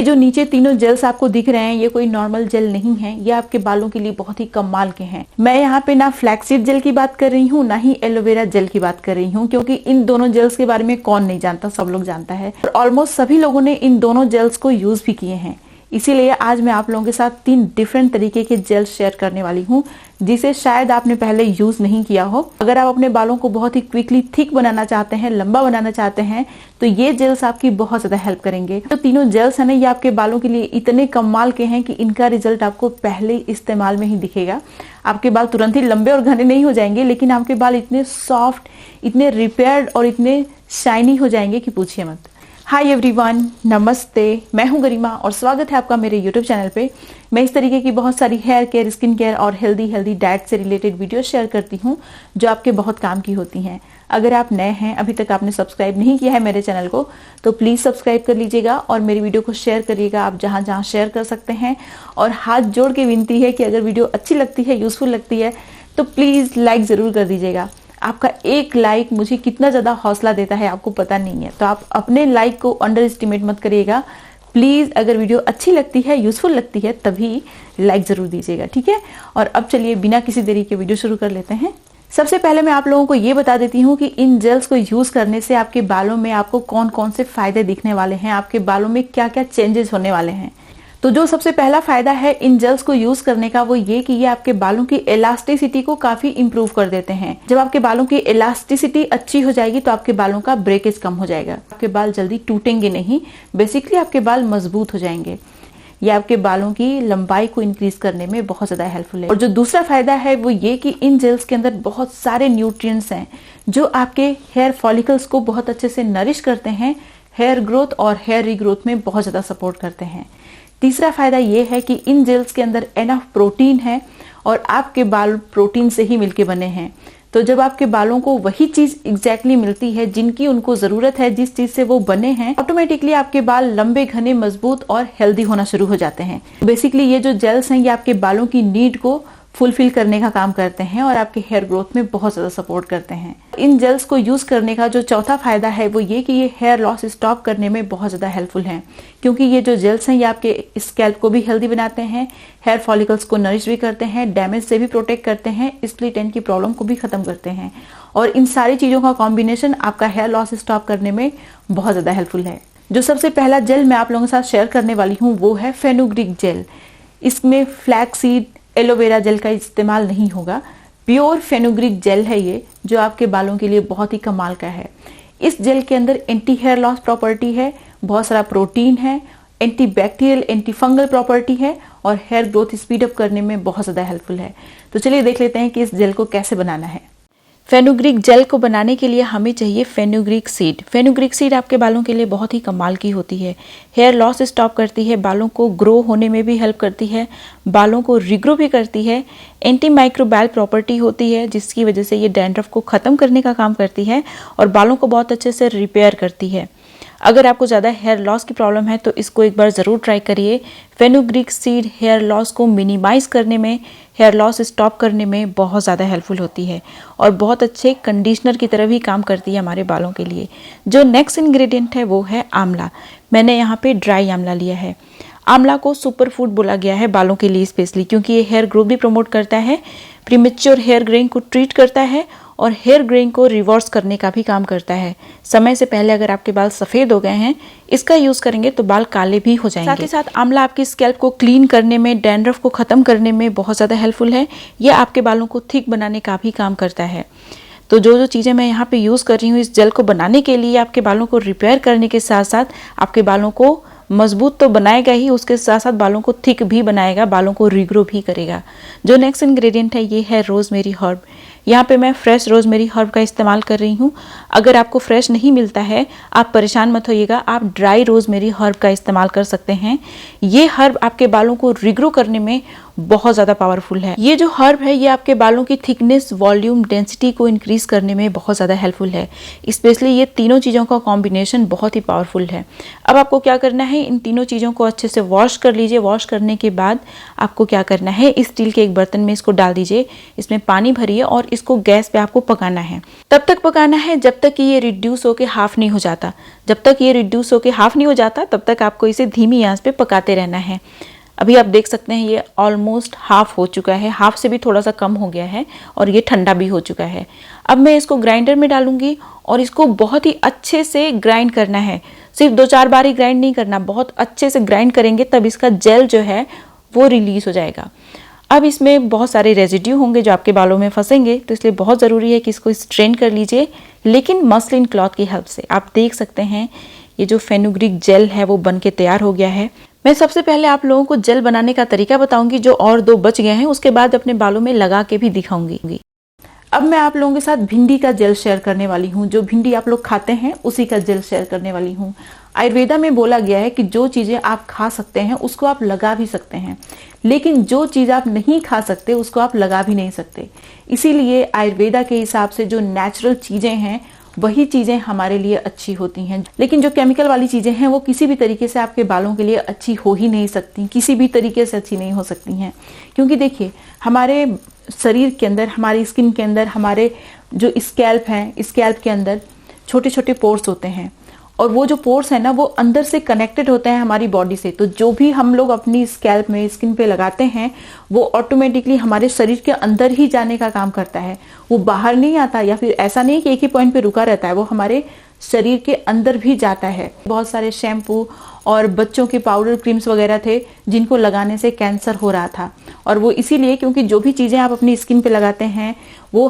जो नीचे तीनों जेल्स आपको दिख रहे हैं ये कोई नॉर्मल जेल नहीं है, ये आपके बालों के लिए बहुत ही कमाल के हैं। मैं यहाँ पे ना फ्लैक्सीड जेल की बात कर रही हूँ, ना ही एलोवेरा जेल की बात कर रही हूँ, क्योंकि इन दोनों जेल्स के बारे में कौन नहीं जानता, सब लोग जानता है और ऑलमोस्ट सभी लोगों ने इन दोनों जेल्स को यूज भी किए हैं। इसीलिए आज मैं आप लोगों के साथ 3 डिफरेंट तरीके के जेल शेयर करने वाली हूँ जिसे शायद आपने पहले यूज नहीं किया हो। अगर आप अपने बालों को बहुत ही क्विकली थिक बनाना चाहते हैं, लंबा बनाना चाहते हैं, तो ये जेल्स आपकी बहुत ज्यादा हेल्प करेंगे। तो तीनों जेल्स है ना, ये आपके बालों के लिए इतने कमाल के हैं कि इनका रिजल्ट आपको पहले इस्तेमाल में ही दिखेगा। आपके बाल तुरंत ही लंबे और घने नहीं हो जाएंगे, लेकिन आपके बाल इतने सॉफ्ट, इतने रिपेयर्ड और इतने शाइनी हो जाएंगे कि पूछिए मत। हाय एवरीवन, नमस्ते, मैं हूं गरिमा और स्वागत है आपका मेरे यूट्यूब चैनल पे। मैं इस तरीके की बहुत सारी हेयर केयर, स्किन केयर और हेल्दी डाइट से रिलेटेड वीडियो शेयर करती हूं जो आपके बहुत काम की होती हैं। अगर आप नए हैं, अभी तक आपने सब्सक्राइब नहीं किया है मेरे चैनल को, तो प्लीज सब्सक्राइब कर लीजिएगा और मेरी वीडियो को शेयर करिएगा आप जहां जहां शेयर कर सकते हैं। और हाथ जोड़ के विनती है कि अगर वीडियो अच्छी लगती है, यूजफुल लगती है, तो प्लीज लाइक जरूर कर दीजिएगा। आपका एक लाइक मुझे कितना ज्यादा हौसला देता है आपको पता नहीं है, तो आप अपने लाइक को अंडर एस्टिमेट मत करिएगा प्लीज। अगर वीडियो अच्छी लगती है, यूजफुल लगती है, तभी लाइक जरूर दीजिएगा, ठीक है। और अब चलिए बिना किसी देरी के वीडियो शुरू कर लेते हैं। सबसे पहले मैं आप लोगों को ये बता देती हूँ कि इन जेल्स को यूज करने से आपके बालों में आपको कौन कौन से फायदे दिखने वाले हैं, आपके बालों में क्या क्या चेंजेस होने वाले हैं। तो जो सबसे पहला फायदा है इन जेल्स को यूज करने का, वो ये कि ये आपके बालों की इलास्टिसिटी को काफी इंप्रूव कर देते हैं। जब आपके बालों की इलास्टिसिटी अच्छी हो जाएगी तो आपके बालों का ब्रेकेज कम हो जाएगा, आपके बाल जल्दी टूटेंगे नहीं, बेसिकली आपके बाल मजबूत हो जाएंगे। ये आपके बालों की लंबाई को इंक्रीज करने में बहुत ज्यादा हेल्पफुल है। और जो दूसरा फायदा है वो ये कि इन जेल्स के अंदर बहुत सारे न्यूट्रिएंट्स हैं जो आपके हेयर फॉलिकल्स को बहुत अच्छे से नरिश करते हैं, हेयर ग्रोथ और हेयर रीग्रोथ में बहुत ज्यादा सपोर्ट करते हैं। तीसरा फायदा ये है कि इन जेल्स के अंदर एनफ प्रोटीन है और आपके बाल प्रोटीन से ही मिलके बने हैं। तो जब आपके बालों को वही चीज एग्जैक्टली मिलती है जिनकी उनको जरूरत है, जिस चीज से वो बने हैं, ऑटोमेटिकली आपके बाल लंबे, घने, मजबूत और हेल्दी होना शुरू हो जाते हैं। बेसिकली ये जो जेल्स हैं ये आपके बालों की नीड को फुलफिल करने का काम करते हैं और आपके हेयर ग्रोथ में बहुत ज्यादा सपोर्ट करते हैं। इन जेल्स को यूज करने का जो चौथा फायदा है वो ये कि ये हेयर लॉस स्टॉप करने में बहुत ज्यादा हेल्पफुल हैं, क्योंकि ये जो जेल्स हैं ये आपके स्कैल्प को भी हेल्दी बनाते हैं, हेयर फॉलिकल्स को नरिश भी करते हैं, डैमेज से भी प्रोटेक्ट करते हैं, स्प्लिट एंड की प्रॉब्लम को भी खत्म करते हैं। और इन सारी चीजों का कॉम्बिनेशन आपका हेयर लॉस स्टॉप करने में बहुत ज्यादा हेल्पफुल है। जो सबसे पहला जेल मैं आप लोगों के साथ शेयर करने वाली हूँ वो है फेनुग्रीक जेल। इसमें फ्लैक्सीड, एलोवेरा जेल का इस्तेमाल नहीं होगा, प्योर फेनुग्रीक जेल है ये, जो आपके बालों के लिए बहुत ही कमाल का है। इस जेल के अंदर एंटी हेयर लॉस प्रॉपर्टी है, बहुत सारा प्रोटीन है, anti bacterial, anti fungal property है और हेयर ग्रोथ स्पीड अप करने में बहुत ज्यादा हेल्पफुल है। तो चलिए देख लेते हैं कि इस जेल को कैसे बनाना है। फेनुग्रीक जेल को बनाने के लिए हमें चाहिए फेनुग्रीक सीड। फेनुग्रीक सीड आपके बालों के लिए बहुत ही कमाल की होती है, हेयर लॉस स्टॉप करती है, बालों को ग्रो होने में भी हेल्प करती है, बालों को रिग्रो भी करती है, एंटी माइक्रोबायल प्रॉपर्टी होती है जिसकी वजह से ये डैंड्रफ को ख़त्म करने का काम करती है और बालों को बहुत अच्छे से रिपेयर करती है। अगर आपको ज़्यादा हेयर लॉस की प्रॉब्लम है तो इसको एक बार ज़रूर ट्राई करिए। फेनुग्रीक सीड हेयर लॉस को मिनिमाइज करने में, हेयर लॉस स्टॉप करने में बहुत ज़्यादा हेल्पफुल होती है और बहुत अच्छे कंडीशनर की तरह भी काम करती है हमारे बालों के लिए। जो नेक्स्ट इंग्रेडिएंट है वो है आंवला। मैंने यहाँ पे ड्राई आंवला लिया है। आंवला को सुपर फूड बोला गया है बालों के लिए स्पेशली, क्योंकि ये हेयर ग्रोथ भी प्रमोट करता है, प्रीमेच्योर हेयर ग्रेइंग को ट्रीट करता है और हेयर ग्रेइंग को रिवर्स करने का भी काम करता है। समय से पहले अगर आपके बाल सफ़ेद हो गए हैं, इसका यूज़ करेंगे तो बाल काले भी हो जाएंगे। साथ ही साथ आंवला आपकी स्कैल्प को क्लीन करने में, डैंड्रफ को ख़त्म करने में बहुत ज़्यादा हेल्पफुल है। यह आपके बालों को थिक बनाने का भी काम करता है। तो जो चीज़ें मैं यहाँ पे यूज़ कर रही हूँ इस जेल को बनाने के लिए, आपके बालों को रिपेयर करने के साथ साथ आपके बालों को मजबूत तो बनाएगा ही, उसके साथ साथ बालों को थिक भी बनाएगा, बालों को रिग्रो भी करेगा। जो नेक्स्ट इंग्रेडिएंट है ये है रोजमेरी हर्ब। यहाँ पे मैं फ्रेश रोजमेरी हर्ब का इस्तेमाल कर रही हूँ। अगर आपको फ्रेश नहीं मिलता है आप परेशान मत होइएगा, आप ड्राई रोजमेरी हर्ब का इस्तेमाल कर सकते हैं। ये हर्ब आपके बालों को रिग्रो करने में बहुत ज़्यादा पावरफुल है। ये जो हर्ब है ये आपके बालों की थिकनेस, वॉल्यूम, डेंसिटी को इंक्रीज करने में बहुत ज़्यादा हेल्पफुल है। स्पेशली ये तीनों चीज़ों का कॉम्बिनेशन बहुत ही पावरफुल है। अब आपको क्या करना है, इन तीनों चीज़ों को अच्छे से वॉश कर लीजिए। वॉश करने के बाद आपको क्या करना है, इस स्टील के एक बर्तन में इसको डाल दीजिए, इसमें पानी भरिए और इसको गैस पे आपको पकाना है। तब तक पकाना है जब तक कि ये रिड्यूस होके हाफ नहीं हो जाता। जब तक ये रिड्यूस होके हाफ नहीं हो जाता तब तक आपको इसे धीमी आंच पे पकाते रहना है। अभी आप देख सकते हैं ये ऑलमोस्ट हाफ हो चुका है, हाफ से भी थोड़ा सा कम हो गया है और ये ठंडा भी हो चुका है। अब मैं इसको ग्राइंडर में डालूंगी और इसको बहुत ही अच्छे से ग्राइंड करना है। सिर्फ 2-4 बार ही ग्राइंड नहीं करना, बहुत अच्छे से ग्राइंड करेंगे तब इसका जेल जो है वो रिलीज हो जाएगा। अब इसमें बहुत सारे रेजिड्यू होंगे जो आपके बालों में फंसेंगे, तो इसलिए बहुत ज़रूरी है कि इसको स्ट्रेन कर लीजिए, लेकिन मसलिन क्लॉथ की हेल्प से। आप देख सकते हैं ये जो फेनुग्रीक जेल है वो बन के तैयार हो गया है। मैं सबसे पहले आप लोगों को जेल बनाने का तरीका बताऊंगी, जो और 2 बच गए हैं उसके बाद अपने बालों में लगा के भी दिखाऊंगी। अब मैं आप लोगों के साथ भिंडी का जेल शेयर करने वाली हूँ। जो भिंडी आप लोग खाते हैं उसी का जेल शेयर करने वाली हूँ। आयुर्वेदा में बोला गया है कि जो चीजें आप खा सकते हैं उसको आप लगा भी सकते हैं, लेकिन जो चीज आप नहीं खा सकते उसको आप लगा भी नहीं सकते। इसीलिए आयुर्वेदा के हिसाब से जो नेचुरल चीजें हैं वही चीजें हमारे लिए अच्छी होती हैं, लेकिन जो केमिकल वाली चीजें हैं वो किसी भी तरीके से आपके बालों के लिए अच्छी हो ही नहीं सकती, किसी भी तरीके से अच्छी नहीं हो सकती हैं। क्योंकि देखिए हमारे शरीर के अंदर, हमारी स्किन के अंदर, हमारे जो स्कैल्प है, स्कैल्प के अंदर छोटे छोटे पोर्स होते हैं और वो जो पोर्स है ना वो अंदर से कनेक्टेड होते हैं हमारी बॉडी से। तो जो भी हम लोग अपनी स्कैल्प में, स्किन पे लगाते हैं वो ऑटोमेटिकली हमारे शरीर के अंदर ही जाने का काम करता है, वो बाहर नहीं आता, या फिर ऐसा नहीं कि एक ही पॉइंट पे रुका रहता है, वो हमारे शरीर के अंदर भी जाता है। बहुत सारे शैम्पू और बच्चों के पाउडर क्रीम्स वगैरह थे जिनको लगाने से कैंसर हो रहा था, और वो इसीलिए क्योंकि जो भी चीजें आप अपनी स्किन पे लगाते हैं वो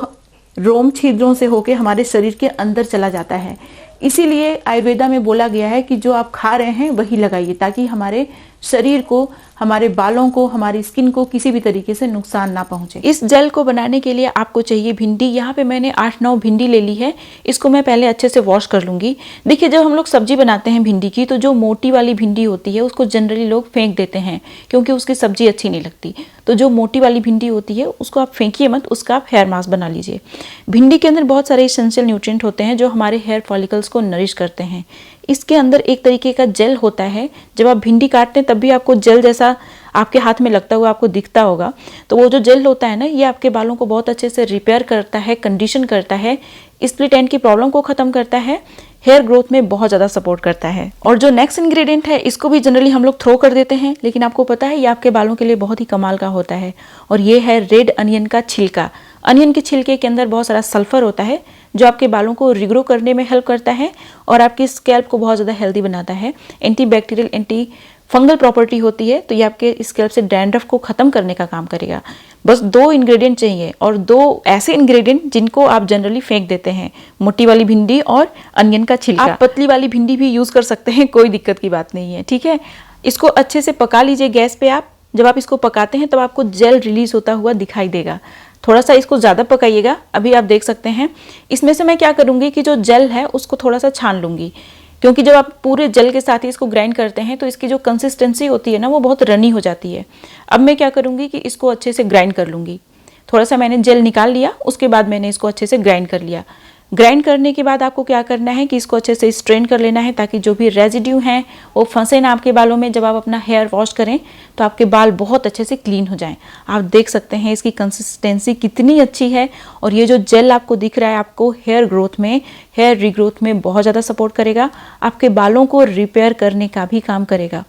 रोम छिद्रों से होके हमारे शरीर के अंदर चला जाता है। इसीलिए आयुर्वेदा में बोला गया है कि जो आप खा रहे हैं वही लगाइए, ताकि हमारे शरीर को, हमारे बालों को, हमारी स्किन को किसी भी तरीके से नुकसान ना पहुंचे। इस जेल को बनाने के लिए आपको चाहिए भिंडी। यहाँ पे मैंने 8-9 भिंडी ले ली है। इसको मैं पहले अच्छे से वॉश कर लूंगी। देखिए जब हम लोग सब्जी बनाते हैं भिंडी की, तो जो मोटी वाली भिंडी होती है उसको जनरली लोग फेंक देते हैं क्योंकि उसकी सब्जी अच्छी नहीं लगती। तो जो मोटी वाली भिंडी होती है उसको आप फेंकिए मत, उसका आप हेयर मास्क बना लीजिए। भिंडी के अंदर बहुत सारे एसेंशियल न्यूट्रिएंट होते हैं जो हमारे हेयर फॉलिकल्स को नरिश करते हैं। इसके अंदर एक तरीके का जेल होता है, जब आप भिंडी काटते हैं तब भी आपको जेल जैसा आपके हाथ में लगता हुआ आपको दिखता होगा। तो वो जो जेल होता है ना, ये आपके बालों को बहुत अच्छे से रिपेयर करता है, कंडीशन करता है, स्प्लिट एंड की प्रॉब्लम को खत्म करता है, हेयर ग्रोथ में बहुत ज़्यादा सपोर्ट करता है। और जो नेक्स्ट इंग्रेडिएंट है इसको भी जनरली हम लोग थ्रो कर देते हैं, लेकिन आपको पता है ये आपके बालों के लिए बहुत ही कमाल का होता है, और ये है रेड अनियन का छिलका। अनियन के छिलके के अंदर बहुत सारा सल्फर होता है जो आपके बालों को रिग्रो करने में हेल्प करता है और आपकी स्कैल्प को बहुत ज़्यादा हेल्दी बनाता है। एंटीबैक्टीरियल, एंटी फंगल प्रॉपर्टी होती है, तो ये आपके स्कैल्प से डैंड्रफ को खत्म करने का काम करेगा। बस 2 इंग्रेडिएंट चाहिए, और 2 ऐसे इंग्रेडिएंट जिनको आप जनरली फेंक देते हैं, मोटी वाली भिंडी और अनियन का छिलका। आप पतली वाली भिंडी भी यूज कर सकते हैं, कोई दिक्कत की बात नहीं है, ठीक है। इसको अच्छे से पका लीजिए गैस पे। आप जब आप इसको पकाते हैं तब आपको जेल रिलीज होता हुआ दिखाई देगा। थोड़ा सा इसको ज़्यादा पकाइएगा। अभी आप देख सकते हैं इसमें से मैं क्या करूँगी कि जो जेल है उसको थोड़ा सा छान लूँगी, क्योंकि जब आप पूरे जेल के साथ ही इसको ग्राइंड करते हैं तो इसकी जो कंसिस्टेंसी होती है ना वो बहुत रनी हो जाती है। अब मैं क्या करूँगी कि इसको अच्छे से ग्राइंड कर लूँगी। थोड़ा सा मैंने जेल निकाल लिया, उसके बाद मैंने इसको अच्छे से ग्राइंड कर लिया। ग्राइंड करने के बाद आपको क्या करना है कि इसको अच्छे से स्ट्रेन कर लेना है, ताकि जो भी रेजिड्यू हैं वो फंसे ना आपके बालों में। जब आप अपना हेयर वॉश करें तो आपके बाल बहुत अच्छे से क्लीन हो जाएं। आप देख सकते हैं इसकी कंसिस्टेंसी कितनी अच्छी है, और ये जो जेल आपको दिख रहा है आपको हेयर ग्रोथ में, हेयर रीग्रोथ में बहुत ज़्यादा सपोर्ट करेगा, आपके बालों को रिपेयर करने का भी काम करेगा।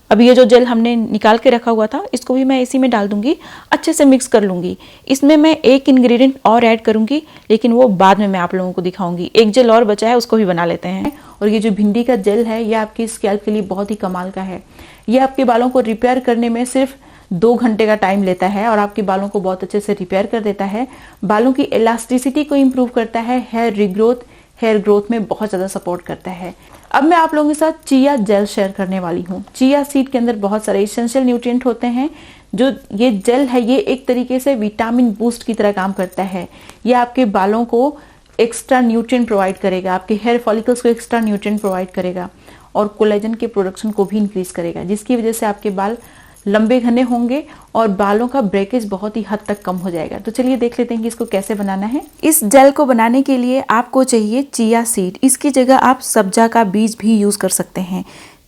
अब ये जो जेल हमने निकाल के रखा हुआ था इसको भी मैं इसी में डाल दूंगी, अच्छे से मिक्स कर लूंगी। इसमें मैं एक इंग्रेडिएंट और ऐड करूंगी, लेकिन वो बाद में मैं आप लोगों को दिखाऊंगी। एक जेल और बचा है, उसको भी बना लेते हैं। और ये जो भिंडी का जेल है ये आपकी स्कैल्प के लिए बहुत ही कमाल का है। ये आपके बालों को रिपेयर करने में सिर्फ 2 घंटे का टाइम लेता है और आपके बालों को बहुत अच्छे से रिपेयर कर देता है। बालों की इलास्टिसिटी को इम्प्रूव करता है, हेयर रिग्रोथ, हेयर ग्रोथ में बहुत ज़्यादा सपोर्ट करता है। अब मैं आप लोगों के साथ चिया जेल शेयर करने वाली हूँ। चिया सीड के अंदर बहुत सारे एसेंशियल न्यूट्रिएंट होते हैं। जो ये जेल है ये एक तरीके से विटामिन बूस्ट की तरह काम करता है। ये आपके बालों को एक्स्ट्रा न्यूट्रिएंट प्रोवाइड करेगा, आपके हेयर फॉलिकल्स को एक्स्ट्रा न्यूट्रिएंट प्रोवाइड करेगा और कोलेजन के प्रोडक्शन को भी इंक्रीज करेगा, जिसकी वजह से आपके बाल लंबे घने होंगे और बालों का ब्रेकेज बहुत ही हद तक कम हो जाएगा। तो चलिए देख लेते हैं कि इसको कैसे बनाना है। इस जेल को बनाने के लिए आपको चाहिए चिया सीड। इसकी जगह आप सब्जा का बीज भी यूज कर सकते हैं।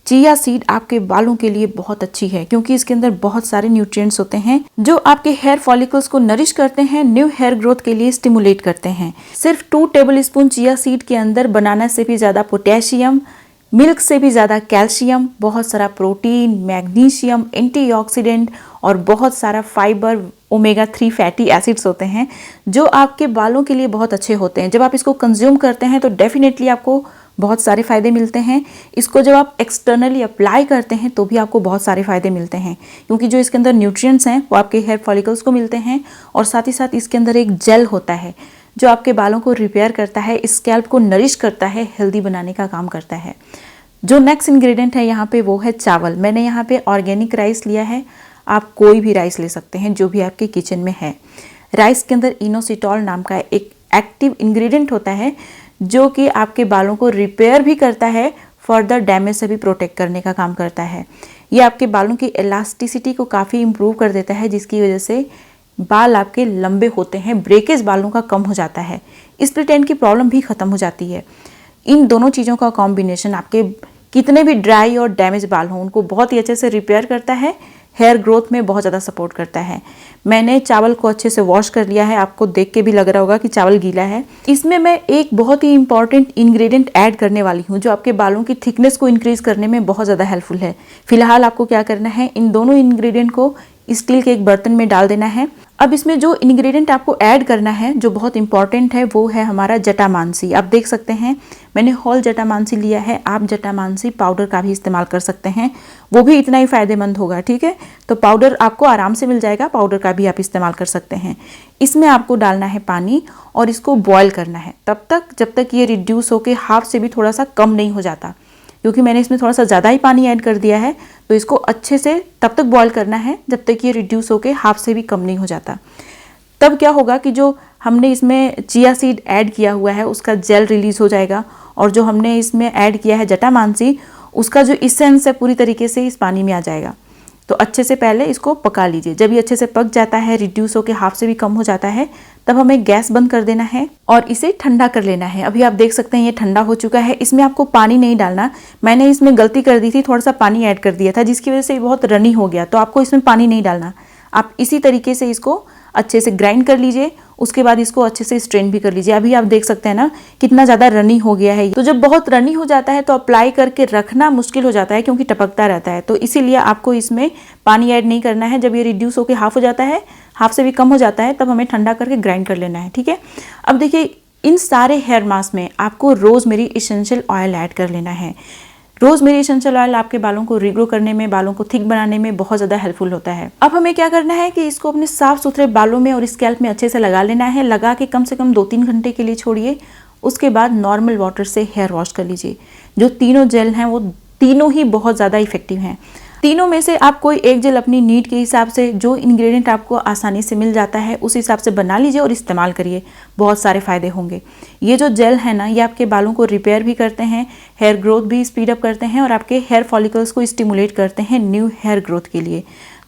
चिया सीड आपके बालों के लिए बहुत अच्छी है क्योंकि इसके अंदर बहुत सारे न्यूट्रिएंट्स होते हैं जो आपके हेयर फॉलिकल्स को नरिश करते हैं, न्यू हेयर ग्रोथ के लिए स्टिमुलेट करते हैं। सिर्फ 2 टेबलस्पून चिया सीड के अंदर बनाना से भी ज्यादा पोटेशियम, मिल्क से भी ज़्यादा कैल्शियम, बहुत सारा प्रोटीन, मैग्नीशियम, एंटीऑक्सीडेंट और बहुत सारा फाइबर, ओमेगा 3 फैटी एसिड्स होते हैं जो आपके बालों के लिए बहुत अच्छे होते हैं। जब आप इसको कंज्यूम करते हैं तो डेफिनेटली आपको बहुत सारे फ़ायदे मिलते हैं। इसको जब आप एक्सटर्नली अप्लाई करते हैं तो भी आपको बहुत सारे फ़ायदे मिलते हैं क्योंकि जो इसके अंदर न्यूट्रिएंट्स हैं वो आपके हेयर फॉलिकल्स को मिलते हैं और साथ ही साथ इसके अंदर एक जेल होता है जो आपके बालों को रिपेयर करता है, स्कैल्प को नरिश करता है, हेल्दी बनाने का काम करता है। जो नेक्स्ट इंग्रेडिएंट है यहाँ पे वो है चावल। मैंने यहाँ पे ऑर्गेनिक राइस लिया है, आप कोई भी राइस ले सकते हैं जो भी आपके किचन में है। राइस के अंदर इनोसिटॉल नाम का एक एक्टिव इंग्रेडिएंट होता है जो कि आपके बालों को रिपेयर भी करता है, फर्दर डैमेज से भी प्रोटेक्ट करने का काम करता है। ये आपके बालों की इलास्टिसिटी को काफ़ी इम्प्रूव कर देता है जिसकी वजह से बाल आपके लंबे होते हैं, ब्रेकेज बालों का कम हो जाता है, स्प्लिट एंड की प्रॉब्लम भी खत्म हो जाती है। इन दोनों चीज़ों का कॉम्बिनेशन आपके कितने भी ड्राई और डैमेज बाल हों उनको बहुत ही अच्छे से रिपेयर करता है, हेयर ग्रोथ में बहुत ज़्यादा सपोर्ट करता है। मैंने चावल को अच्छे से वॉश कर लिया है, आपको देख के भी लग रहा होगा कि चावल गीला है। इसमें मैं एक बहुत ही इंपॉर्टेंट इंग्रेडिएंट ऐड करने वाली हूँ जो आपके बालों की थिकनेस को इंक्रीज करने में बहुत ज़्यादा हेल्पफुल है। फिलहाल आपको क्या करना है, इन दोनों इंग्रेडिएंट को स्टील के एक बर्तन में डाल देना है। अब इसमें जो इंग्रेडिएंट आपको ऐड करना है जो बहुत इंपॉर्टेंट है वो है हमारा जटामांसी। आप देख सकते हैं मैंने होल जटामांसी लिया है, आप जटामांसी पाउडर का भी इस्तेमाल कर सकते हैं, वो भी इतना ही फायदेमंद होगा। ठीक है, तो पाउडर आपको आराम से मिल जाएगा, पाउडर का भी आप इस्तेमाल कर सकते हैं। इसमें आपको डालना है पानी और इसको बॉयल करना है तब तक जब तक ये रिड्यूस होकर हाफ से भी थोड़ा सा कम नहीं हो जाता, क्योंकि मैंने इसमें थोड़ा सा ज़्यादा ही पानी ऐड कर दिया है। तो इसको अच्छे से तब तक बॉयल करना है जब तक ये रिड्यूस होकर हाफ से भी कम नहीं हो जाता। तब क्या होगा कि जो हमने इसमें चिया सीड ऐड किया हुआ है उसका जेल रिलीज हो जाएगा और जो हमने इसमें ऐड किया है जटामांसी उसका जो इसेंस है पूरी तरीके से इस पानी में आ जाएगा। तो अच्छे से पहले इसको पका लीजिए। जब ये अच्छे से पक जाता है, रिड्यूस होकर हाफ से भी कम हो जाता है, तब हमें गैस बंद कर देना है और इसे ठंडा कर लेना है। अभी आप देख सकते हैं ये ठंडा हो चुका है। इसमें आपको पानी नहीं डालना, मैंने इसमें गलती कर दी थी, थोड़ा सा पानी ऐड कर दिया था जिसकी वजह से बहुत रनी हो गया। तो आपको इसमें पानी नहीं डालना, आप इसी तरीके से इसको अच्छे से ग्राइंड कर लीजिए। उसके बाद इसको अच्छे से स्ट्रेन भी कर लीजिए। अभी आप देख सकते हैं ना कितना ज़्यादा रनी हो गया है। तो जब बहुत रनी हो जाता है तो अप्लाई करके रखना मुश्किल हो जाता है क्योंकि टपकता रहता है। तो इसीलिए आपको इसमें पानी ऐड नहीं करना है। जब ये रिड्यूस होकर हाफ हो जाता है, हाफ से भी कम हो जाता है, तब हमें ठंडा करके ग्राइंड कर लेना है। ठीक है, अब देखिए इन सारे हेयर मास्क में आपको रोजमेरी एसेंशियल ऑयल ऐड कर लेना है। रोजमेरी एसेंशियल ऑयल आपके बालों को रीग्रो करने में, बालों को थिक बनाने में बहुत ज़्यादा हेल्पफुल होता है। अब हमें क्या करना है कि इसको अपने साफ सुथरे बालों में और स्कैल्प में अच्छे से लगा लेना है। लगा के कम से कम 2-3 घंटे के लिए छोड़िए। उसके बाद नॉर्मल वाटर से हेयर वॉश कर लीजिए। जो तीनों जेल हैं वो तीनों ही बहुत ज़्यादा इफेक्टिव हैं। तीनों में से आप कोई एक जेल अपनी नीड के हिसाब से, जो इंग्रेडिएंट आपको आसानी से मिल जाता है उस हिसाब से बना लीजिए और इस्तेमाल करिए, बहुत सारे फायदे होंगे। ये जो जेल है ना, ये आपके बालों को रिपेयर भी करते हैं, हेयर ग्रोथ भी स्पीड अप करते हैं और आपके हेयर फॉलिकल्स को स्टिमुलेट करते हैं न्यू हेयर ग्रोथ के लिए।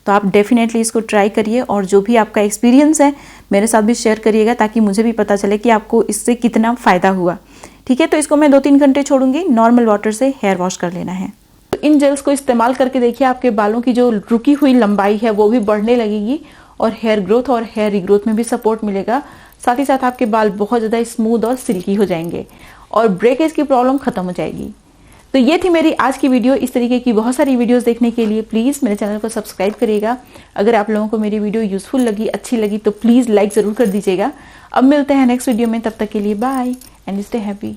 तो आप डेफिनेटली इसको ट्राई करिए और जो भी आपका एक्सपीरियंस है मेरे साथ भी शेयर करिएगा ताकि मुझे भी पता चले कि आपको इससे कितना फ़ायदा हुआ। ठीक है, तो इसको मैं 2-3 घंटे छोड़ूंगी। नॉर्मल वाटर से हेयर वॉश कर लेना है। इन जेल्स को इस्तेमाल करके देखिए आपके बालों की जो रुकी हुई लंबाई है वो भी बढ़ने लगेगी और हेयर ग्रोथ और हेयर रीग्रोथ में भी सपोर्ट मिलेगा। साथ ही साथ आपके बाल बहुत ज़्यादा स्मूथ और सिल्की हो जाएंगे और ब्रेकेज की प्रॉब्लम खत्म हो जाएगी। तो ये थी मेरी आज की वीडियो। इस तरीके की बहुत सारी वीडियोस देखने के लिए प्लीज़ मेरे चैनल को सब्सक्राइब करिएगा। अगर आप लोगों को मेरी वीडियो यूजफुल लगी, अच्छी लगी तो प्लीज़ लाइक ज़रूर कर दीजिएगा। अब मिलते हैं नेक्स्ट वीडियो में, तब तक के लिए बाय एंड स्टे हैप्पी।